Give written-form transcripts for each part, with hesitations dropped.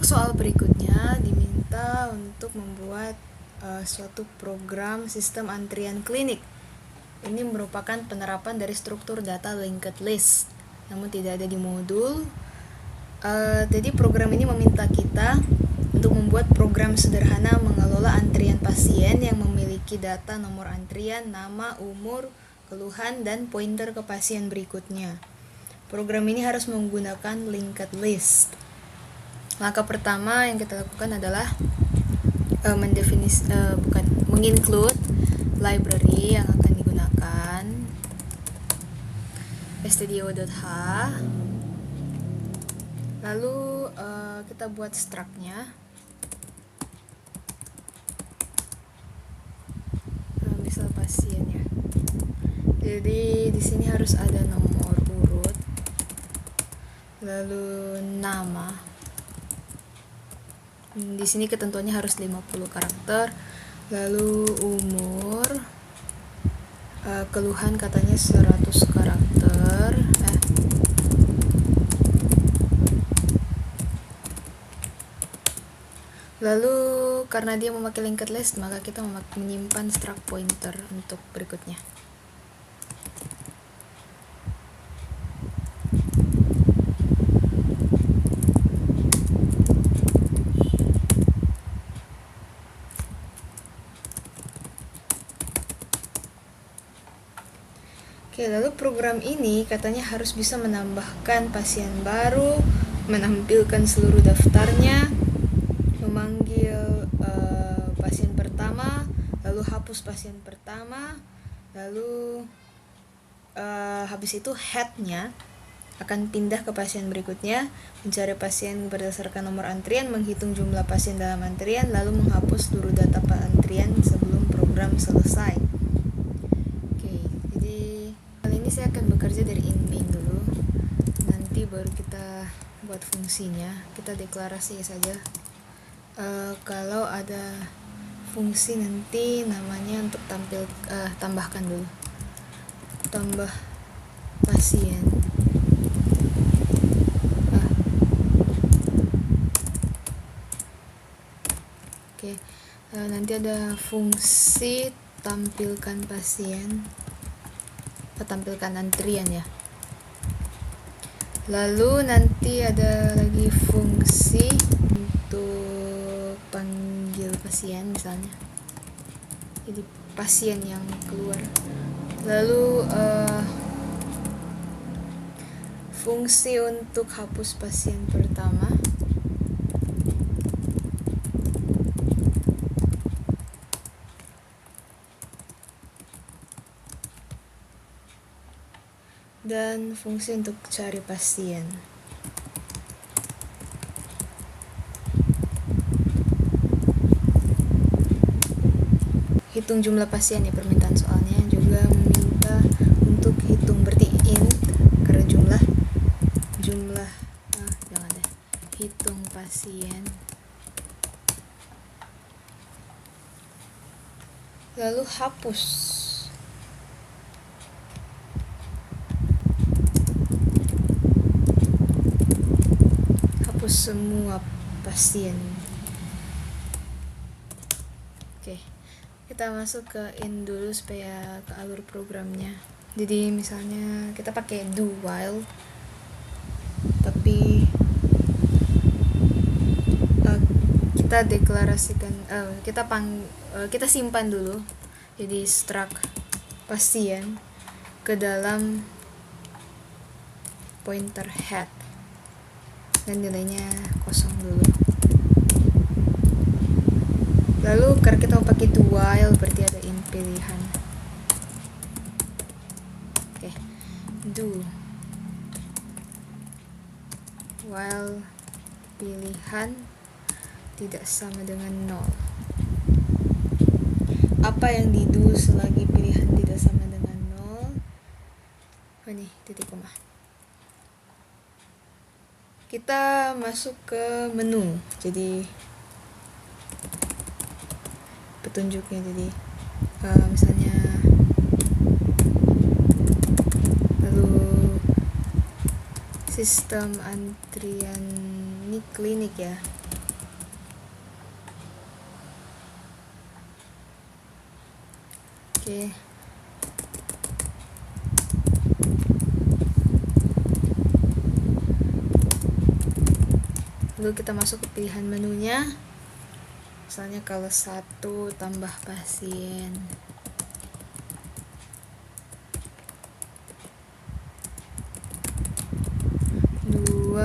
Untuk soal berikutnya diminta untuk membuat suatu program sistem antrian klinik. Ini merupakan penerapan dari struktur data linked list, namun tidak ada di modul. Jadi program ini meminta kita untuk membuat program sederhana mengelola antrian pasien yang memiliki data nomor antrian, nama, umur, keluhan, dan pointer ke pasien berikutnya. Program ini harus menggunakan linked list. Langkah pertama yang kita lakukan adalah menginclude library yang akan digunakan, stdio.h. Lalu kita buat struct-nya. Misal pasien ya. Jadi di sini harus ada nomor urut, lalu nama. Di sini ketentuannya harus 50 karakter, lalu umur, keluhan katanya 100 karakter. Lalu karena dia memakai linked list, maka kita menyimpan struct pointer untuk berikutnya. Oke, lalu program ini katanya harus bisa menambahkan pasien baru, menampilkan seluruh daftarnya, memanggil pasien pertama, lalu hapus pasien pertama, lalu habis itu headnya akan pindah ke pasien berikutnya, mencari pasien berdasarkan nomor antrian, menghitung jumlah pasien dalam antrian, lalu menghapus seluruh data antrian sebelum program selesai. Saya akan bekerja dari in-main dulu, nanti baru kita buat fungsinya. Kita deklarasi saja. Kalau ada fungsi nanti namanya untuk tambahkan dulu, tambah pasien. Nanti ada fungsi tampilkan pasien, tampilkan antrian ya. Lalu nanti ada lagi fungsi untuk panggil pasien misalnya, jadi pasien yang keluar. Lalu fungsi untuk hapus pasien pertama. Dan fungsi untuk cari pasien. Hitung jumlah pasien ya, permintaan soalnya juga meminta untuk hitung, berarti int karena jumlah hitung pasien. Lalu hapus semua pasien. Oke, kita masuk ke in dulu supaya ke alur programnya. Jadi misalnya kita pakai do while, tapi kita deklarasikan, kita simpan dulu. Jadi struct pasien ke dalam pointer head, dan nilainya kosong dulu. Lalu karena kita mau pakai do while, berarti ada in pilihan. Do while pilihan tidak sama dengan 0. Apa yang di do selagi pilihan tidak sama dengan 0? Ini titik koma. Kita masuk ke menu, jadi petunjuknya, jadi misalnya lalu sistem antrian ini klinik ya, Oke. Lalu kita masuk ke pilihan menunya. Misalnya kalau 1 tambah pasien. 2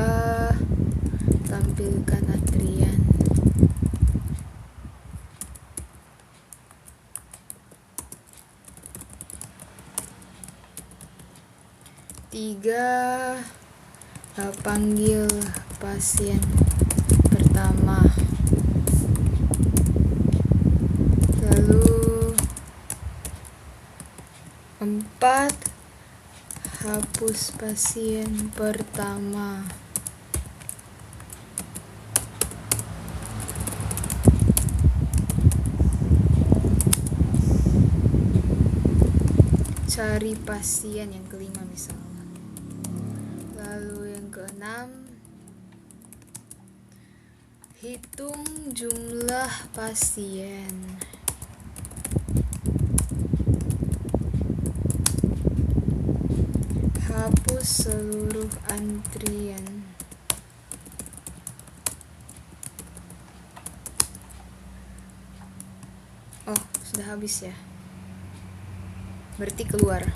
tampilkan antrian. 3 panggil pasien pertama. Lalu 4 hapus pasien pertama. Cari pasien yang kelima misalnya. Lalu yang keenam, hitung jumlah pasien. Hapus seluruh antrian. Oh, sudah habis ya. Berarti keluar.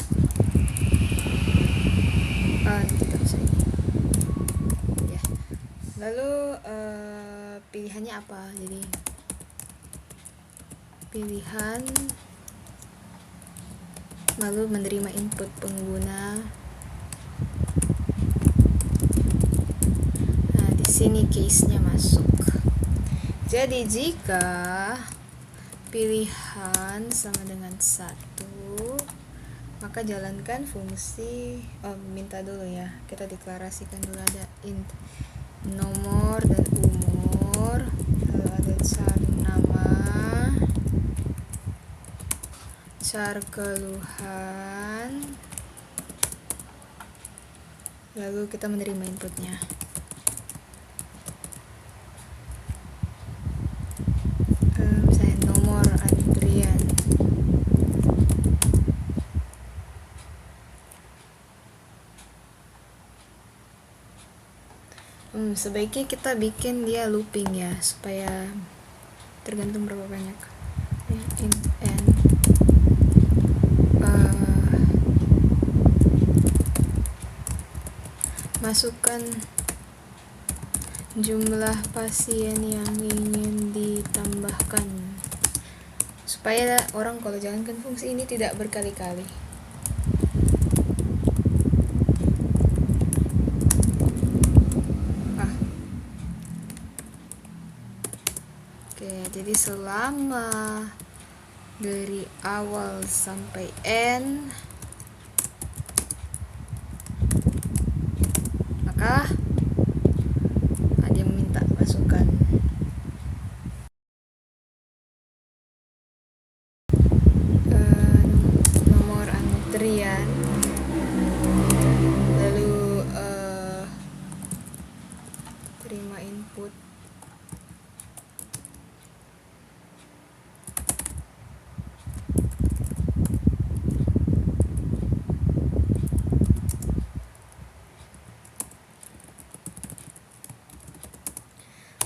Tidak usah ini. Ya. Lalu pilihannya apa? Jadi pilihan, lalu menerima input pengguna. Nah, di sini case-nya masuk. Jadi jika pilihan sama dengan 1, maka jalankan fungsi, minta dulu ya, kita deklarasikan dulu, ada int nomor dan umur, lalu ada char nama, char keluhan, lalu kita menerima inputnya. Misalnya nomor antrian. Sebaiknya kita bikin dia looping ya, supaya tergantung berapa banyak. Int n masukkan jumlah pasien yang ingin ditambahkan, supaya orang kalau jalankan fungsi ini tidak berkali-kali. Jadi selama dari awal sampai N, maka dia meminta masukkan nomor antrian, lalu terima input.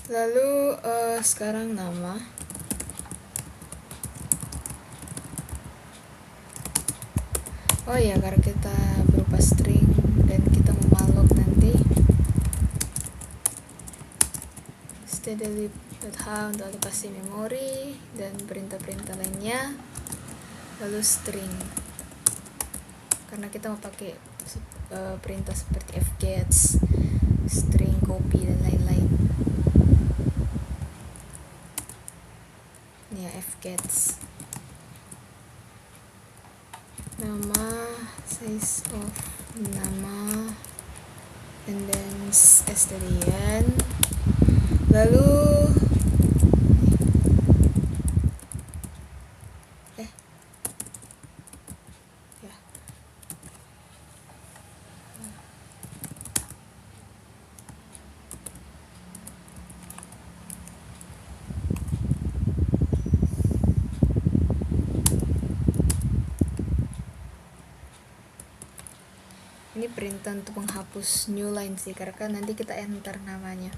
Lalu sekarang nama. Oh ya, karena kita berupa string dan kita memalok nanti stdlib.h untuk alokasi memori dan perintah-perintah lainnya, lalu string karena kita mau pakai perintah seperti fgets, string copy dan lain-lain. Ini ya, fgets, nama, size of nama, and then stdn, lalu ini perintah untuk menghapus new line sih, karena kan nanti kita enter namanya.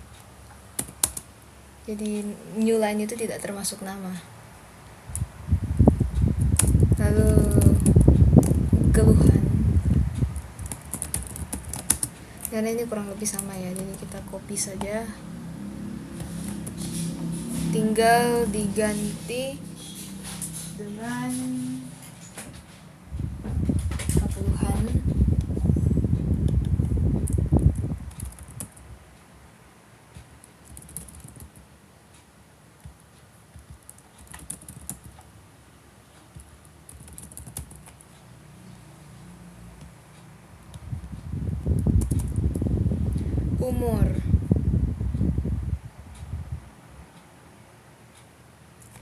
Jadi new line itu tidak termasuk nama. Lalu keluhan, karena ini kurang lebih sama ya, jadi kita copy saja, tinggal diganti dengan keluhan. Umur.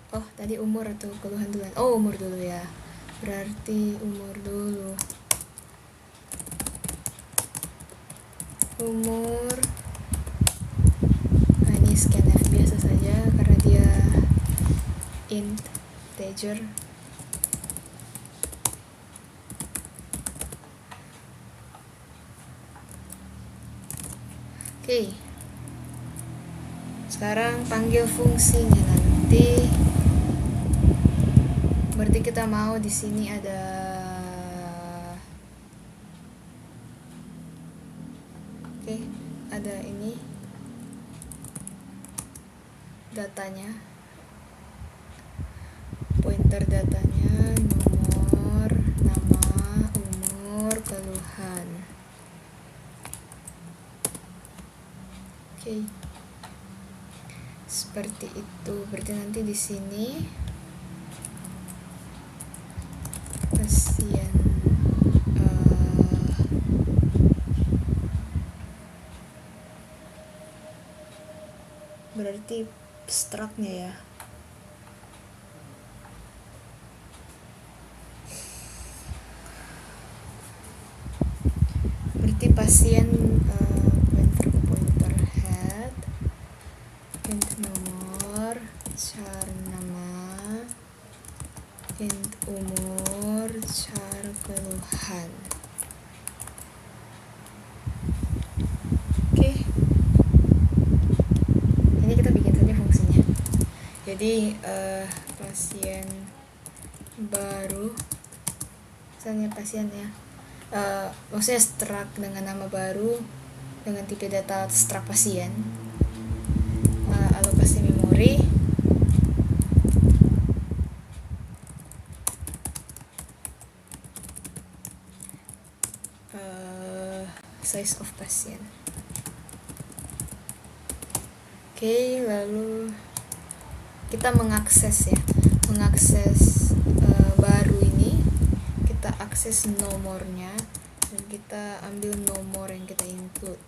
Oh, tadi umur atau keluhan dulu? Oh, umur dulu ya. Berarti umur dulu. Umur. Nah, ini scanf biasa saja karena dia integer. Oke. Sekarang panggil fungsinya nanti. Berarti kita mau di sini ada ada ini datanya, pointer datanya, nomor, nama, umur, keluhan. Oke. Seperti itu. Berarti nanti di sini pasien berarti struct-nya ya. Berarti pasien pointer head, int nomor, char nama, int umur, char keluhan. Oke. Ini kita bikin saja fungsinya. Jadi pasien baru, misalnya pasien ya, maksudnya struct dengan nama baru dengan tipe data struct pasien, alokasi memori, size of pasien. Oke, lalu kita mengakses baru ini, kita akses nomornya dan kita ambil nomor yang kita input.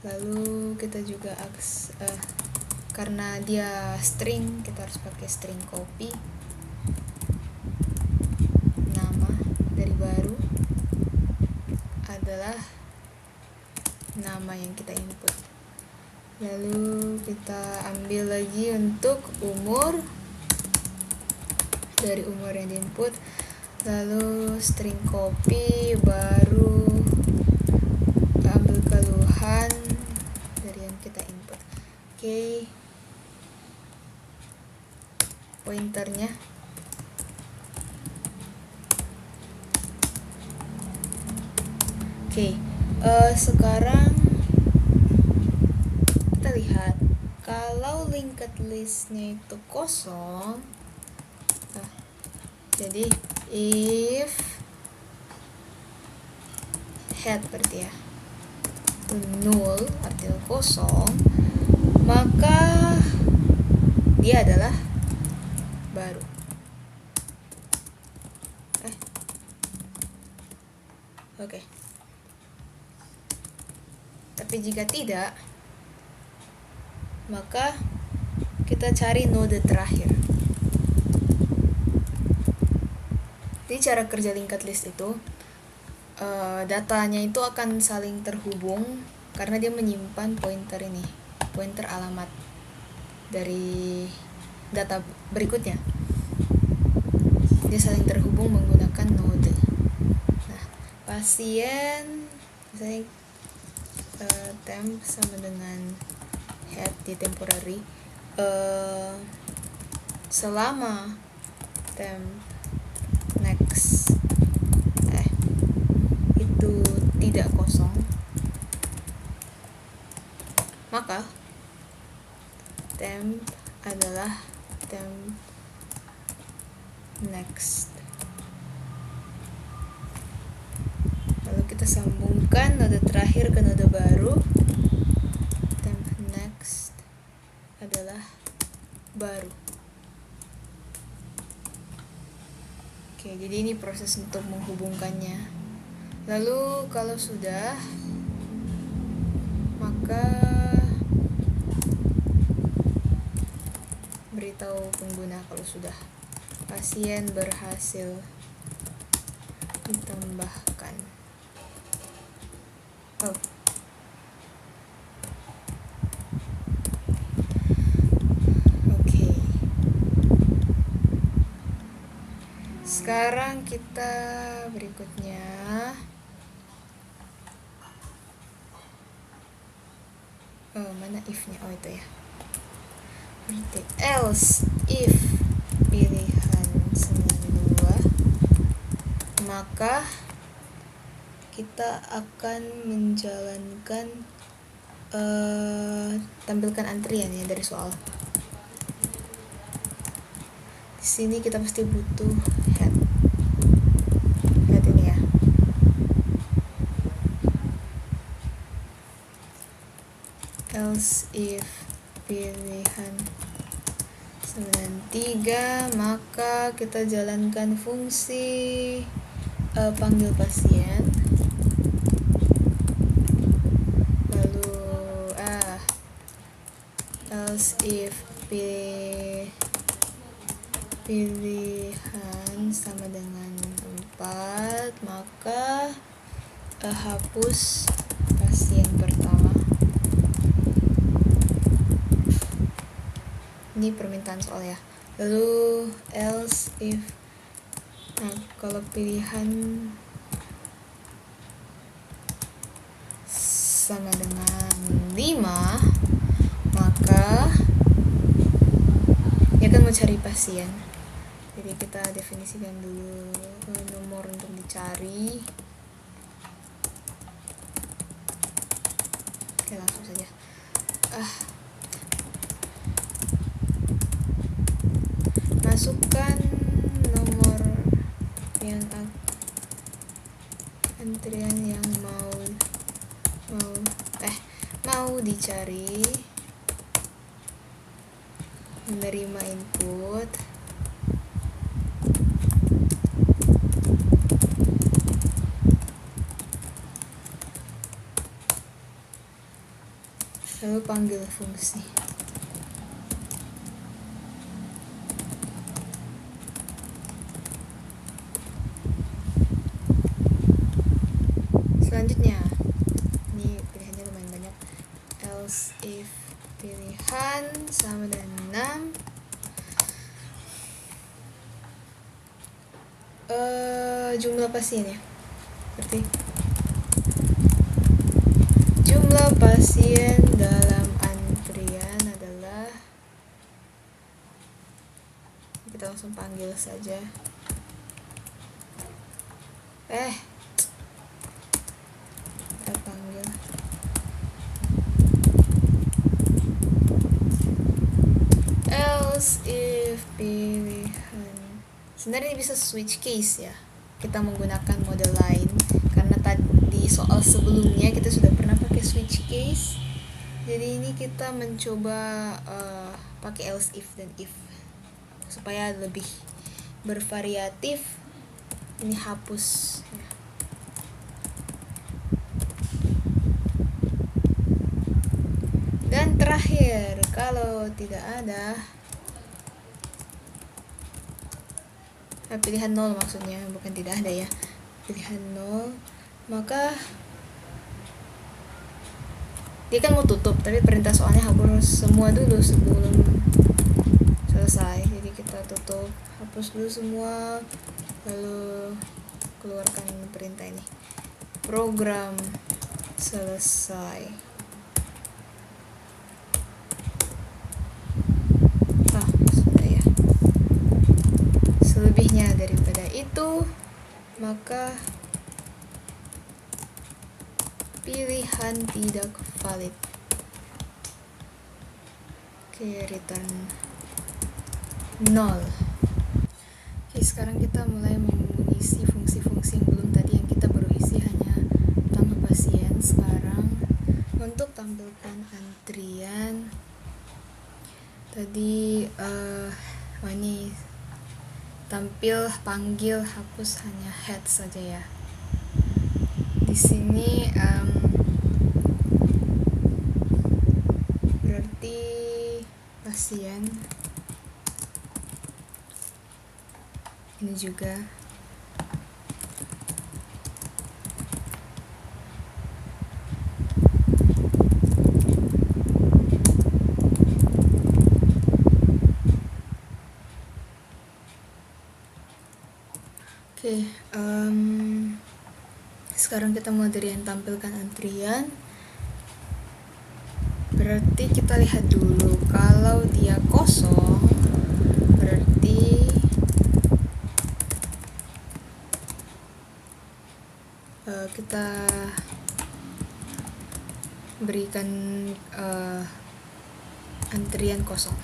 Lalu kita juga karena dia string, kita harus pakai string copy nama dari baru adalah nama yang kita input. Lalu kita ambil lagi untuk umur dari umur yang diinput, lalu string copy baru ambil keluhan dari yang kita input. Oke. Pointernya oke. Sekarang kita lihat kalau linked listnya itu kosong, jadi if head berarti ya itu null, artinya kosong, maka dia adalah baru. Oke. Tapi jika tidak, maka kita cari node terakhir. Jadi cara kerja linked list itu, datanya itu akan saling terhubung karena dia menyimpan pointer ini, pointer alamat dari data berikutnya. Dia saling terhubung menggunakan node. Nah, pasien, misalnya temp sama dengan head di temporary, selama temp next itu tidak kosong, maka temp adalah temp next. Lalu kita sambungkan node terakhir ke node baru. Temp next adalah baru. Oke, jadi ini proses untuk menghubungkannya. Lalu kalau sudah, maka beritahu pengguna kalau sudah pasien berhasil ditambahkan. Oke. Sekarang kita berikutnya mana if-nya? Itu ya. Berarti else if pilihan 92, maka kita akan menjalankan tampilkan antrian ya dari soal. Di sini kita pasti butuh head ini ya. Else if pilihan 93, maka kita jalankan fungsi panggil pasien. Lalu else if pilihan sama dengan 4, maka hapus pasien pertama. Ini permintaan soal ya. Lalu else if kalau pilihan sama dengan 5, maka dia akan mencari pasien. Jadi kita definisikan dulu nomor untuk dicari. Oke, langsung saja. Masukkan nomor yang antrian yang mau dicari, menerima input, lalu panggil fungsi. Selanjutnya, ini pilihannya lumayan banyak. Else if pilihan sama dengan 6, jumlah pasien ya. Berarti jumlah pasien dalam antrian adalah, kita langsung panggil saja. Kita panggil else if pilihan. Sebenarnya ini bisa switch case ya. Kita menggunakan model lain karena tadi soal sebelumnya kita sudah pernah pakai switch case. Jadi ini kita mencoba pakai else if dan if supaya lebih bervariatif. Ini hapus ya. Dan terakhir, kalau tidak ada pilihan 0 maksudnya, bukan tidak ada ya, pilihan 0, maka dia kan mau tutup, tapi perintah soalnya hapus semua dulu sebelum selesai. Jadi kita tutup, hapus dulu semua, lalu keluarkan perintah ini. program selesai. Sudah ya. Selebihnya daripada itu, maka pilihan tidak valid. Oke, return 0. Oke, sekarang kita mulai mengisi fungsi-fungsi yang belum tadi, yang kita baru isi hanya tambah pasien. Sekarang untuk tampilkan antrian tadi, ini tampil, panggil, hapus hanya head saja ya. Di sini berarti pasien ini juga oke. Sekarang kita mau dari yang tampilkan antrian, berarti kita lihat dulu. Kalau dia kosong berarti kita berikan antrian kosong.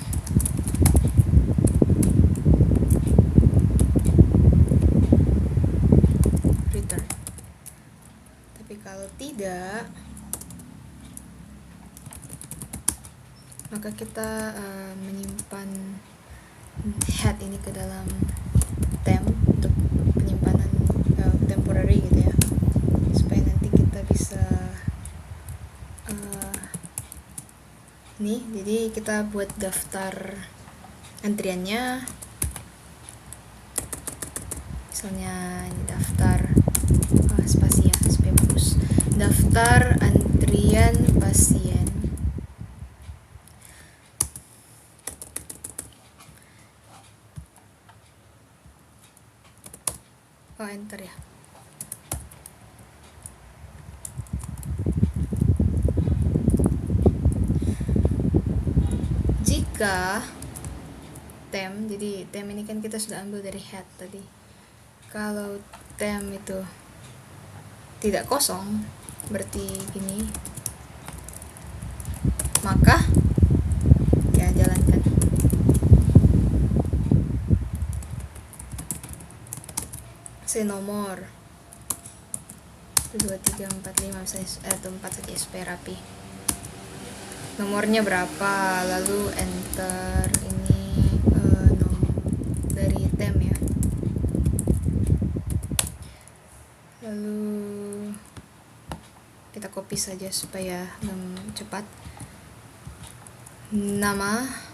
Return. Tapi kalau tidak, maka kita menyimpan head ini ke dalam temp untuk penyimpanan temporary gitu ya, supaya nanti kita bisa jadi kita buat daftar antriannya. Misalnya ini daftar spasi ya, supaya bagus. Daftar antrian pasien. Enter ya. Jika tem, jadi tem ini kan kita sudah ambil dari head tadi. Kalau tem itu tidak kosong, berarti gini, maka ya jalankan. Nomor 2, 3, 4, 5 atau 4 saja supaya rapi. Nomornya berapa, lalu enter ini nomor dari tem ya. Lalu kita copy saja supaya cepat. Nama,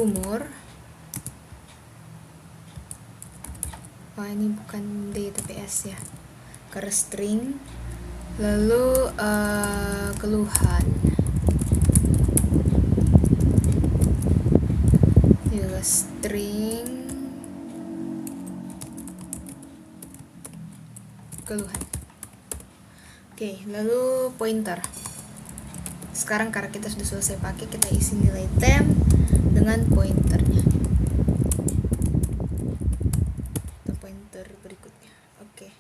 umur, ini bukan D tapi S ya, karena string. Lalu keluhan juga string keluhan. Oke, lalu pointer. Sekarang karena kita sudah selesai pakai, kita isi nilai tem dengan pointernya atau pointer berikutnya. Oke,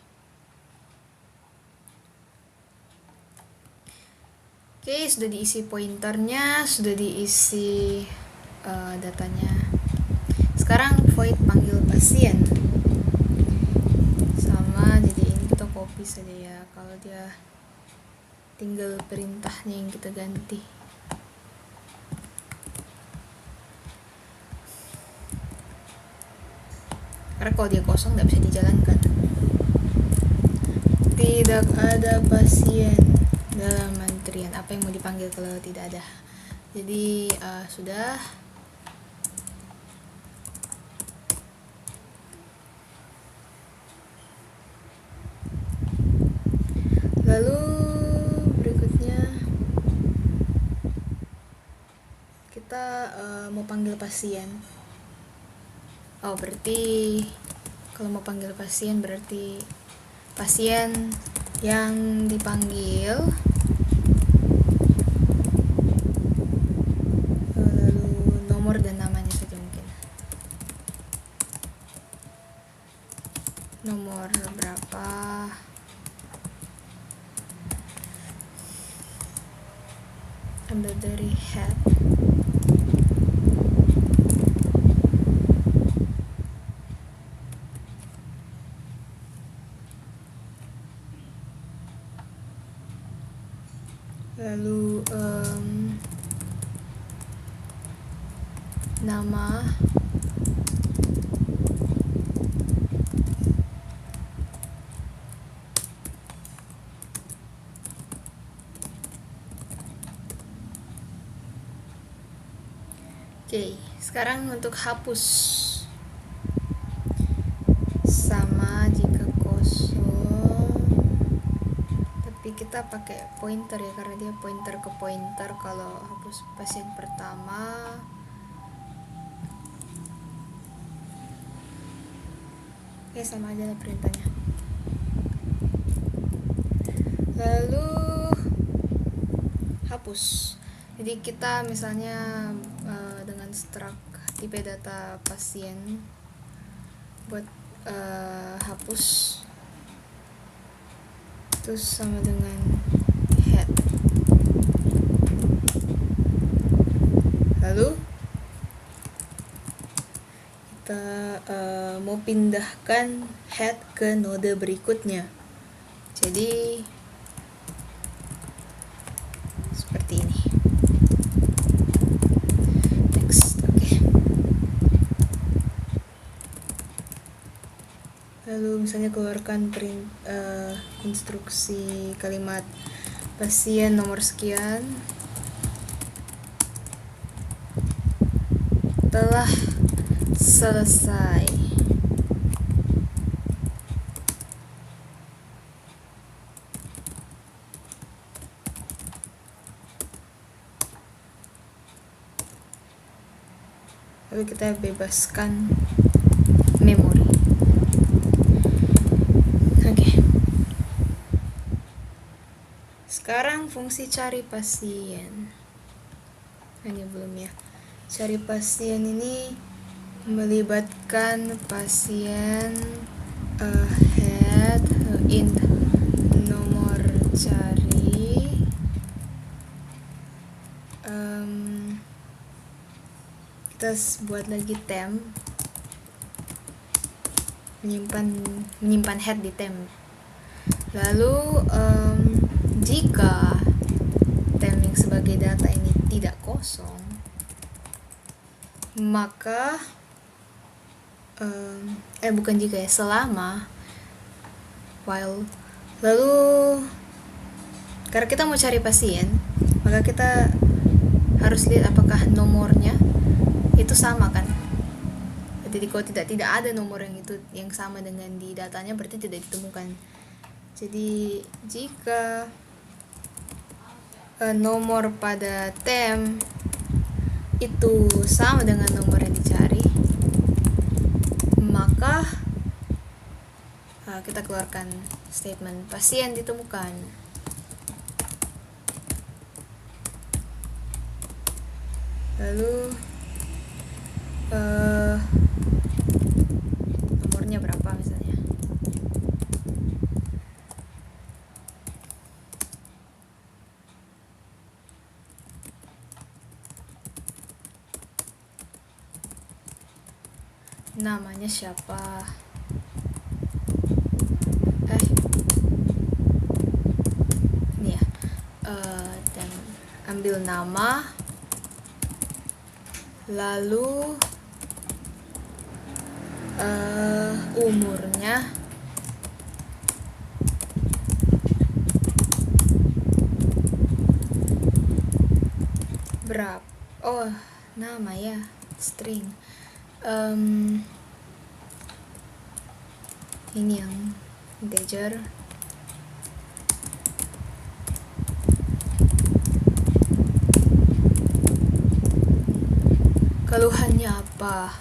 sudah diisi pointernya, sudah diisi datanya. Sekarang void panggil pasien sama, jadi ini kita copy saja ya. Kalau dia tinggal perintahnya yang kita ganti. Karena kalau dia kosong nggak bisa dijalankan. Tidak ada pasien dalam antrian. Apa yang mau dipanggil kalau tidak ada? Jadi sudah. Lalu berikutnya kita mau panggil pasien. Oh, berarti kalau mau panggil pasien berarti pasien yang dipanggil, lalu nomor dan namanya saja mungkin. Nomor berapa? Ambil dari head. Lalu nama, Oke, sekarang untuk hapus. Sama jika kosong, tapi kita pakai pointer ya, karena dia pointer ke pointer. Kalau hapus pasien pertama, sama aja lah perintahnya. Lalu hapus. Jadi kita misalnya dengan struct tipe data pasien buat hapus, terus sama dengan head. Lalu kita mau pindahkan head ke node berikutnya. Jadi seperti ini. Lalu misalnya keluarkan instruksi kalimat pasien nomor sekian telah selesai. Lalu kita bebaskan memori. Sekarang fungsi cari pasien. Ini belum ya. Cari pasien ini melibatkan pasien head int nomor cari, kita buat lagi temp, menyimpan head di temp. Lalu jika temp yang sebagai data ini tidak kosong, maka bukan jika ya, selama while. Lalu karena kita mau cari pasien, maka kita harus lihat apakah nomornya itu sama kan. Jadi kalau tidak ada nomor yang sama dengan di datanya, berarti tidak ditemukan. Jadi jika nomor pada temp itu sama dengan nomor yang dicari, maka kita keluarkan statement pasien ditemukan. Lalu nomornya berapa misalnya. Namanya siapa? Ini ya. Dan ambil nama, lalu umurnya, berapa? Oh, nama ya, string. Ini yang integer. Keluhannya apa?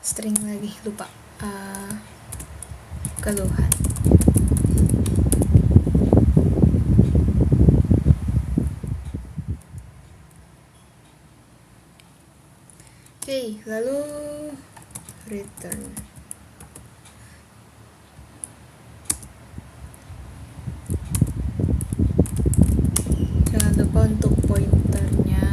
String lagi, lupa. Keluhan. Oke, lalu return. Jangan lupa untuk pointernya.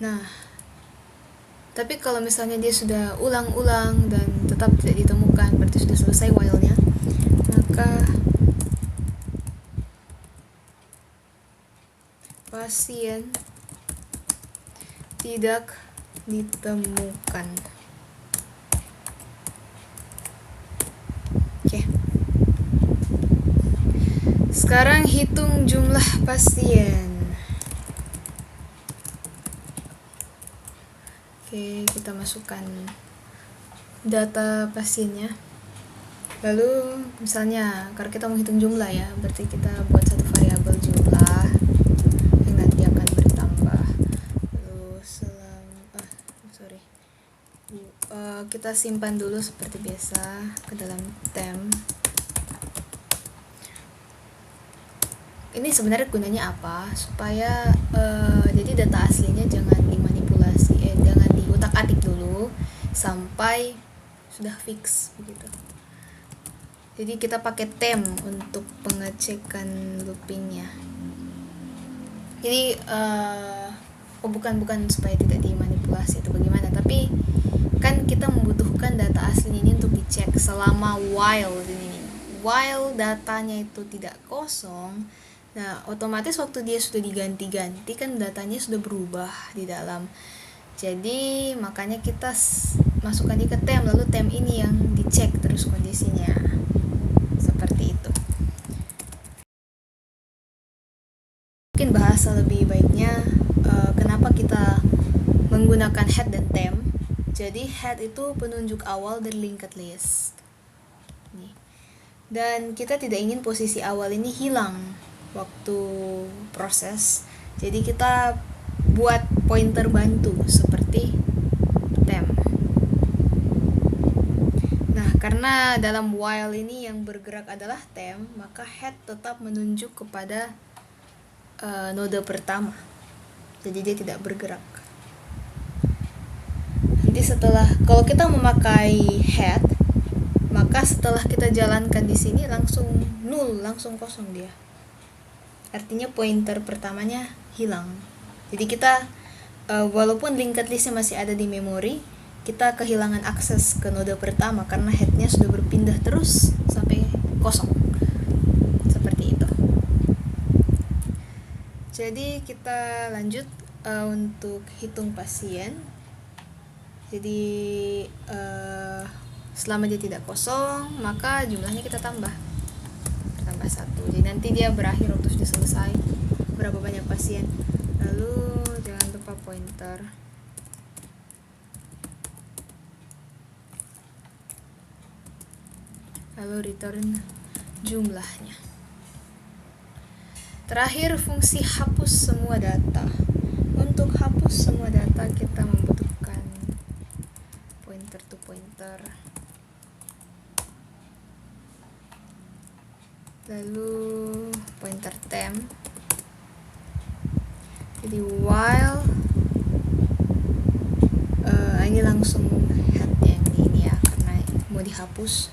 Nah, tapi kalau misalnya dia sudah ulang-ulang dan tetap tidak ditemukan, berarti sudah selesai while-nya, maka pasien tidak ditemukan. Oke. Sekarang hitung jumlah pasien. Oke, kita masukkan data pasiennya. Lalu misalnya karena kita menghitung jumlah ya, berarti kita buat satu variabel jumlah yang nanti akan bertambah. Lalu kita simpan dulu seperti biasa ke dalam temp. Ini sebenarnya gunanya apa? Supaya jadi data aslinya jangan dimanipulasi, jangan diutak-atik dulu sampai sudah fix begitu. Jadi kita pakai temp untuk pengecekan loopingnya. Jadi bukan supaya tidak dimanipulasi atau bagaimana, tapi kan kita membutuhkan data aslinya ini untuk dicek selama while datanya itu tidak kosong. Nah, otomatis waktu dia sudah diganti-ganti kan datanya sudah berubah di dalam. Jadi makanya kita masukkan dia ke temp, lalu temp ini yang dicek terus kondisinya. Seperti itu. Mungkin bahasa lebih baiknya kenapa kita menggunakan head dan temp. Jadi head itu penunjuk awal dari linked list. Nih. Dan kita tidak ingin posisi awal ini hilang waktu proses, jadi kita buat pointer bantu seperti temp. Nah, karena dalam while ini yang bergerak adalah temp, maka head tetap menunjuk kepada node pertama, jadi dia tidak bergerak. Nanti kalau kita memakai head, maka setelah kita jalankan di sini langsung null, langsung kosong dia. Artinya pointer pertamanya hilang. Jadi kita walaupun linked listnya masih ada di memori, kita kehilangan akses ke node pertama karena headnya sudah berpindah terus sampai kosong. Seperti itu. Jadi kita lanjut untuk hitung pasien. Jadi selama dia tidak kosong, maka jumlahnya kita tambah 1. Jadi nanti dia berakhir waktu sudah selesai berapa banyak pasien. Lalu jangan lupa pointer. Lalu return jumlahnya. Terakhir fungsi hapus semua data. Untuk hapus semua data kita membutuhkan pointer to pointer. Lalu pointer temp. Jadi while ini langsung headnya yang ini ya, karena mau dihapus.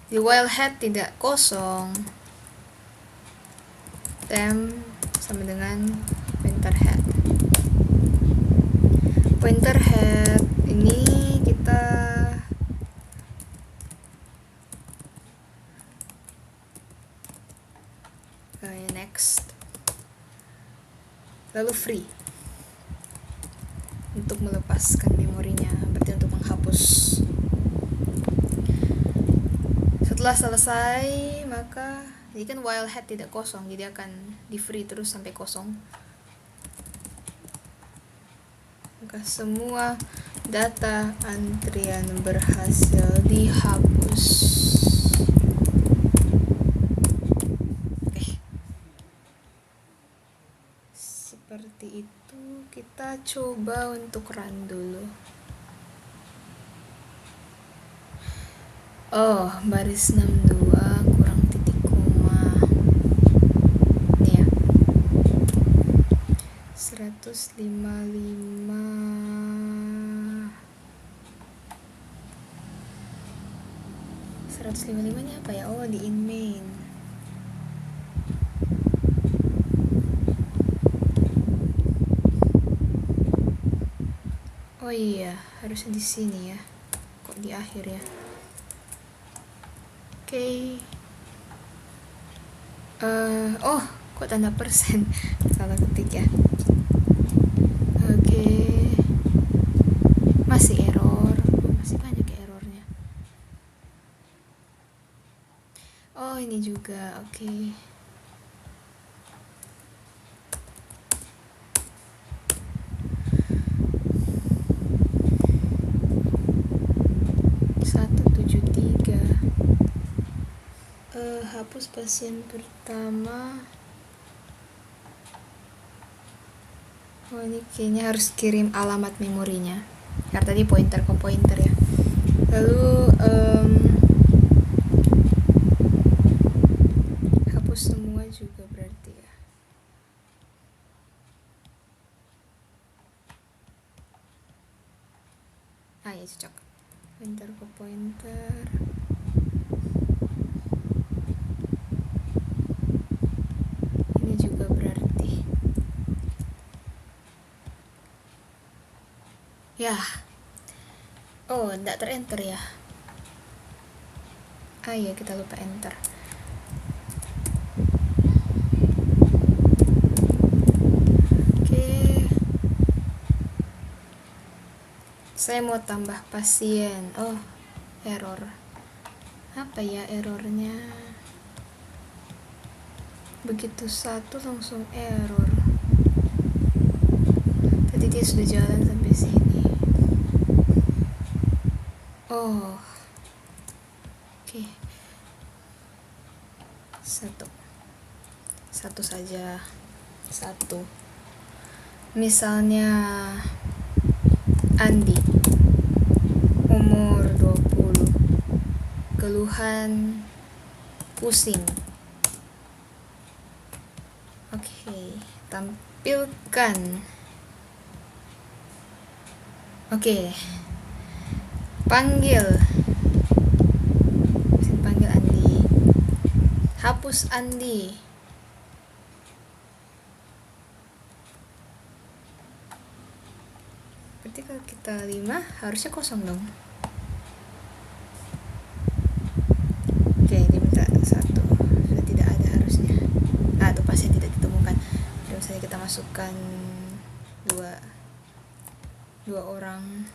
Di while head tidak kosong, temp sama dengan pointer head. Pointer head ini kita next, lalu free untuk melepaskan memorinya, berarti untuk menghapus. Setelah selesai, maka Jadi kan while head tidak kosong, jadi akan di free terus sampai kosong. Maka semua data antrian berhasil dihapus. Oke. Seperti itu, kita coba untuk run dulu. Oh, baris 62 kurang titik koma. Nih ya. 155 nya apa ya? Oh, di in main. Oh iya, harusnya di sini ya. Kok di akhir ya? Oke. Oh, kok tanda persen? Salah ketik ya. Oke. Masih error. Masih banyak ya errornya. Oh, ini juga. Oke. Hapus pasien pertama. Oh, ini kayaknya harus kirim alamat memorinya, karena tadi pointer ke pointer ya. Lalu hapus semua juga berarti ya. Ya cocok. Pointer ke pointer. Juga berarti ya. Oh, enggak terenter ya. Iya, kita lupa enter. Oke. Saya mau tambah pasien. Oh, error. Apa ya errornya? Begitu satu langsung error. Tadi dia sudah jalan sampai sini. Oh, oke. Satu saja. Misalnya Andi, umur 20, keluhan pusing. Oke, tampilkan. Oke. Panggil Andi. Hapus Andi. Berarti kalau kita 5 harusnya kosong dong. Oke, ini minta 1. Sudah tidak ada harusnya. Itu pasien tidak ditemukan. Jadi misalnya kita masukkan dua orang.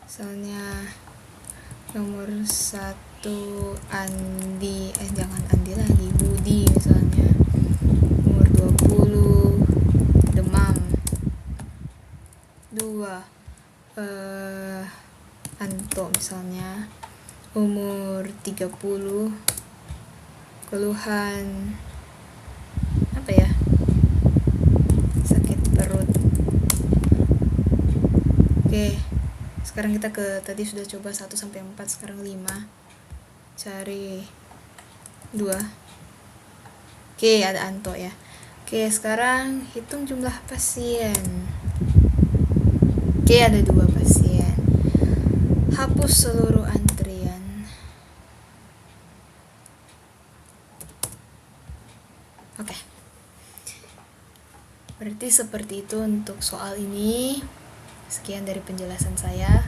Misalnya nomor 1 Andi, jangan Andi lagi, Budi misalnya, umur 20, demam. 2 Anto misalnya, umur 30, keluhan apa ya, sakit perut. Oke, sekarang kita tadi sudah coba 1 sampai 4, sekarang 5. Cari 2. Oke, ada Anto ya. Oke, sekarang hitung jumlah pasien. Oke, ada 2 pasien. Hapus seluruh antrian. Oke. Berarti seperti itu untuk soal ini. Sekian dari penjelasan saya.